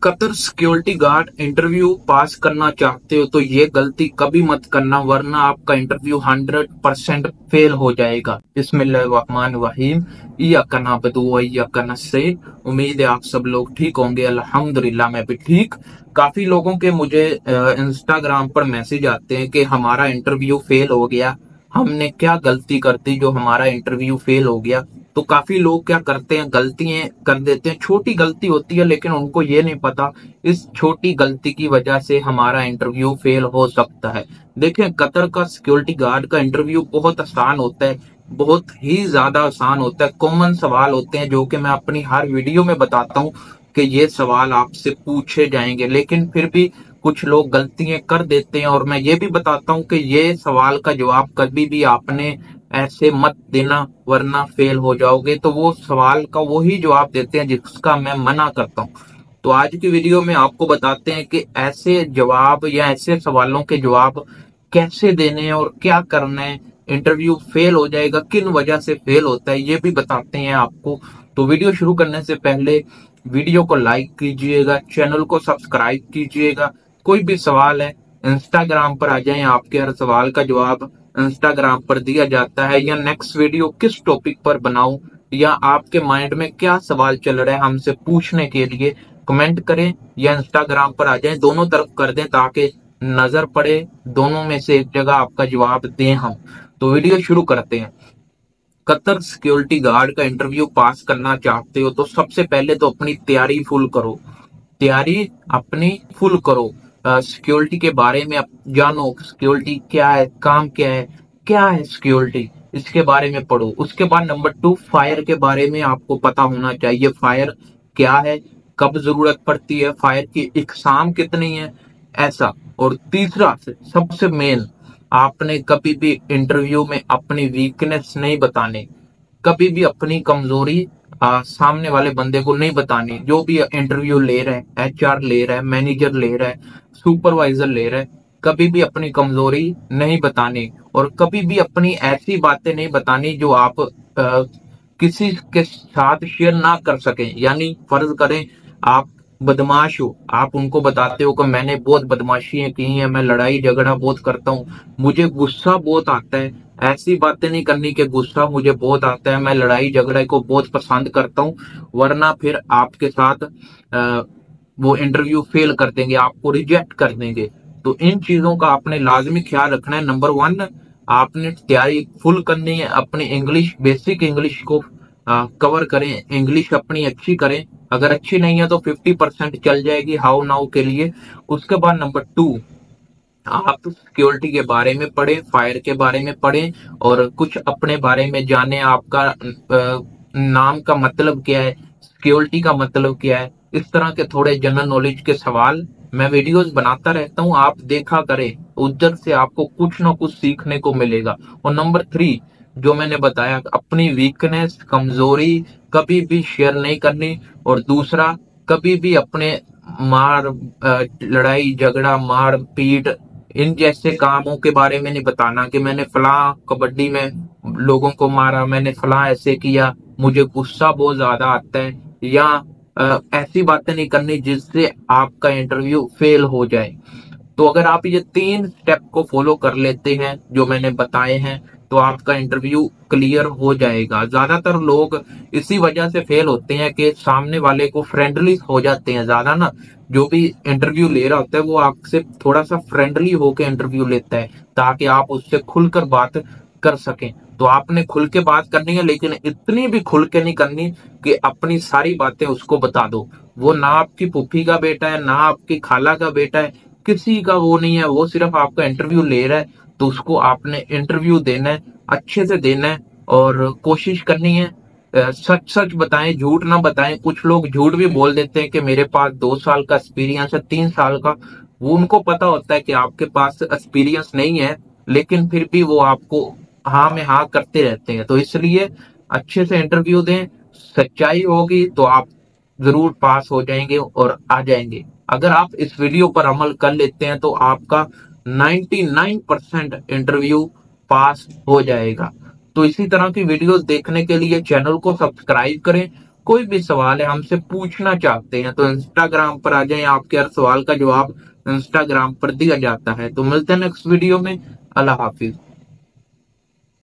Qatar security guard interview पास करना चाहते हो तो ये गलती कभी मत करना, वरना आपका इंटरव्यू 100% फेल हो जाएगा। बिस्मिल्लाहिर्रहमानिर्रहीम। इय्याका नअबुदु व इय्याका नस्तईन। उम्मीद है आप सब लोग ठीक होंगे। अल्हम्दुलिल्लाह मैं भी ठीक। काफी लोगों के मुझे इंस्टाग्राम पर मैसेज आते हैं कि हमारा इंटरव्यू फेल हो गया, हमने क्या गलती कर दी जो हमारा इंटरव्यू फेल हो गया। तो काफी लोग क्या करते हैं, गलतियां कर देते हैं, छोटी गलती होती है लेकिन उनको ये नहीं पता इस छोटी गलती की वजह से हमारा इंटरव्यू फेल हो सकता है। देखें, कतर का सिक्योरिटी गार्ड का इंटरव्यू बहुत आसान होता है, बहुत ही ज्यादा आसान होता है। कॉमन सवाल होते हैं जो कि मैं अपनी हर वीडियो में बताता हूँ कि ये सवाल आपसे पूछे जाएंगे, लेकिन फिर भी कुछ लोग गलतियां कर देते हैं। और मैं ये भी बताता हूँ कि ये सवाल का जवाब कभी भी आपने ऐसे मत देना, वरना फेल हो जाओगे। तो वो सवाल का वही जवाब देते हैं जिसका मैं मना करता हूँ। तो आज की वीडियो में आपको बताते हैं कि ऐसे जवाब या ऐसे सवालों के जवाब कैसे देने हैं और क्या करना है। इंटरव्यू फेल हो जाएगा, किन वजह से फेल होता है ये भी बताते हैं आपको। तो वीडियो शुरू करने से पहले वीडियो को लाइक कीजिएगा, चैनल को सब्सक्राइब कीजिएगा। कोई भी सवाल है इंस्टाग्राम पर आ जाए, आपके हर सवाल का जवाब इंस्टाग्राम पर दिया जाता है। या नेक्स्ट वीडियो किस टॉपिक पर बनाऊं, या आपके माइंड में क्या सवाल चल रहा है हमसे पूछने के लिए, कमेंट करें या इंस्टाग्राम पर आ जाएं, दोनों तरफ कर दें ताकि नजर पड़े, दोनों में से एक जगह आपका जवाब दें हम। तो वीडियो शुरू करते हैं। कतर सिक्योरिटी गार्ड का इंटरव्यू पास करना चाहते हो तो सबसे पहले तो अपनी तैयारी फुल करो। तैयारी अपनी फुल करो। सिक्योरिटी के बारे में जानो, सिक्योरिटी क्या है, काम क्या है सिक्योरिटी, इसके बारे में पढ़ो। उसके बाद नंबर 2, फायर के बारे में आपको पता होना चाहिए। फायर क्या है, कब जरूरत पड़ती है, फायर की इकसाम कितनी है, ऐसा। और तीसरा सबसे मेन, आपने कभी भी इंटरव्यू में अपनी वीकनेस नहीं बताने, कभी भी अपनी कमजोरी सामने वाले बंदे को नहीं बतानी। जो भी इंटरव्यू ले रहा है, एचआर ले रहा है, मैनेजर ले रहा है, सुपरवाइजर ले रहा है, कभी भी अपनी कमजोरी नहीं बतानी और कभी भी अपनी ऐसी बातें नहीं बतानी जो आप किसी के साथ शेयर ना कर सकें। यानी फर्ज करें आप बदमाश हो, आप उनको बताते हो कि मैंने बहुत बदमाशियां की हैं, मैं लड़ाई झगड़ा बहुत करता हूँ, मुझे गुस्सा बहुत आता है। ऐसी बातें नहीं करनी कि गुस्सा मुझे बहुत आता है, मैं लड़ाई झगड़े को बहुत पसंद करता हूँ, वरना फिर आपके साथ वो इंटरव्यू फेल कर देंगे, आपको रिजेक्ट कर देंगे। तो इन चीजों का आपने लाजमी ख्याल रखना है। नंबर 1, आपने तैयारी फुल करनी है। अपनी इंग्लिश, बेसिक इंग्लिश को कवर करें, इंग्लिश अपनी अच्छी करें। अगर अच्छी नहीं है तो 50% चल जाएगी हाउ नाउ के लिए। उसके बाद नंबर 2, आप सिक्योरिटी के बारे में पढ़ें, फायर के बारे में पढ़ें और कुछ अपने बारे में जानें। आपका नाम का मतलब क्या है, सिक्योरिटी का मतलब क्या है, इस तरह के थोड़े जनरल नॉलेज के सवाल मैं वीडियोस बनाता रहता हूं, आप देखा करें, उधर से आपको कुछ ना कुछ सीखने को मिलेगा। और नंबर 3, जो मैंने बताया, अपनी वीकनेस, कमजोरी कभी भी शेयर नहीं करनी। और दूसरा, कभी भी अपने लड़ाई झगड़ा, मार पीट, इन जैसे कामों के बारे में नहीं बताना कि मैंने फला कबड्डी में लोगों को मारा, मैंने फला ऐसे किया, मुझे गुस्सा बहुत ज्यादा आता है, या ऐसी बातें नहीं करनी जिससे आपका इंटरव्यू फेल हो जाए। तो अगर आप ये 3 स्टेप को फॉलो कर लेते हैं जो मैंने बताए हैं तो आपका इंटरव्यू क्लियर हो जाएगा। ज्यादातर लोग इसी वजह से फेल होते हैं कि सामने वाले को फ्रेंडली हो जाते हैं ज्यादा ना। जो भी इंटरव्यू ले रहा होता है वो आपसे थोड़ा सा फ्रेंडली होकर इंटरव्यू लेता है ताकि आप उससे खुलकर बात कर सकें। तो आपने खुल के बात करनी है, लेकिन इतनी भी खुल के नहीं करनी कि अपनी सारी बातें उसको बता दो। वो ना आपकी पुप्पी का बेटा है, ना आपकी खाला का बेटा है, किसी का वो नहीं है, वो सिर्फ आपका इंटरव्यू ले रहा है। तो उसको आपने इंटरव्यू देना है, अच्छे से देना है और कोशिश करनी है सच सच बताएं, झूठ ना बताएं। कुछ लोग झूठ भी बोल देते हैं कि मेरे पास 2 साल का एक्सपीरियंस है, 3 साल का। वो उनको पता होता है कि आपके पास एक्सपीरियंस नहीं है, लेकिन फिर भी वो आपको हाँ में हाँ करते रहते हैं। तो इसलिए अच्छे से इंटरव्यू दें, सच्चाई होगी तो आप जरूर पास हो जाएंगे और आ जाएंगे। अगर आप इस वीडियो पर अमल कर लेते हैं तो आपका 99% इंटरव्यू पास हो जाएगा। तो इसी तरह की वीडियोस देखने के लिए चैनल को सब्सक्राइब करें कोई भी सवाल है हमसे पूछना चाहते हैं तो इंस्टाग्राम पर आ जाएं, आपके हर सवाल का जवाब इंस्टाग्राम पर दिया जाता है। तो मिलते हैं नेक्स्ट वीडियो में। अल्लाह हाफिज।